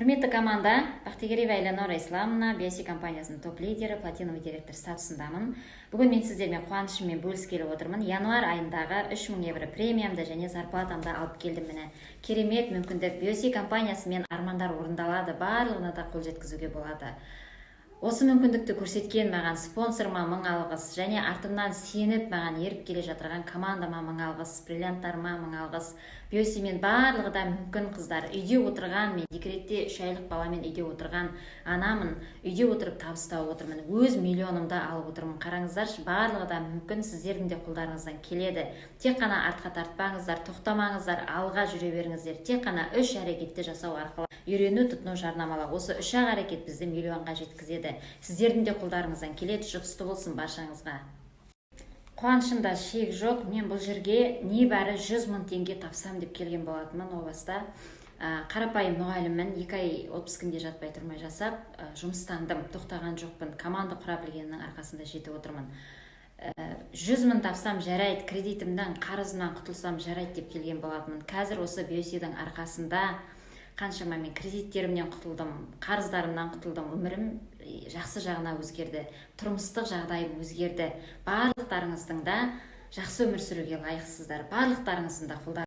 Құрметті команда, Бақтыгереева Элеонора Исламовна, BSC компаниясының топ-лидері, платиновый директор статусындамын. Бүгін мен сіздермен қуанышыммен бөліскелі отырмын. Январь айындағы 3000 евро премиямды және зарплатамды алып келдім. Міне, керемет мүмкіндік. BSC компаниясымен армандар орындалады, барлығына да қол жеткізуге болады. Осы мүмкіндікті көрсеткен маған спонсорыма мың алғыс, және артымнан сеніп маған еріп келе жатырған командама мың алғыс, бриллианттарыма мың алғыс. BSC-мен барлығы да мүмкін қыздар. Үйде отырған, мен декретте 3 айлық баламен үйде отырған анамын. Үйде отырып табыс тауып отырмын. Өз миллионымды алып отырмын. Қараңыздаршы, барлығы да мүмкін, сіздердің де қолдарыңыздан келеді. Тек қана артқа тартпаңыздар, тоқтамаңыздар, алға жүре беріңіздер. Тек қана 3 әрекетті жасау арқылы үйрену, тұтыну, жарнамалау. Осы 3 әрекет бізді миллионға жеткізеді. Сіздердің де қолдарыңыздан келеді. Жұғысты болсын баршаңызға. Қуанышымда шек жоқ. Мен бұл жерге небәрі 100 000 теңге тапсам деп келген болатынмын. О баста қарапайым мұғаліммін, 2 ай 30 күнде жатпай тұрмай жасап жұмыстандым. Тоқтаған жоқпын. Команда құра білгеннің арқасында жетіп отырмын. 100 000 тапсам жарайды, кредитімнен, қарызымнан құтылсам жарайды деп келген болатынмын. Қазір осы BSC-дің арқасында қаншама мен кредиттерімнен құтылдым, қарыздарымнан құтылдым, өмірім жақсы жағына өзгерді, тұрмыстық жағдайым өзгерді. Барлықтарыңыздың да жақсы өмір сүруге лайықсыздар. Барлықтарыңыздың да қолдар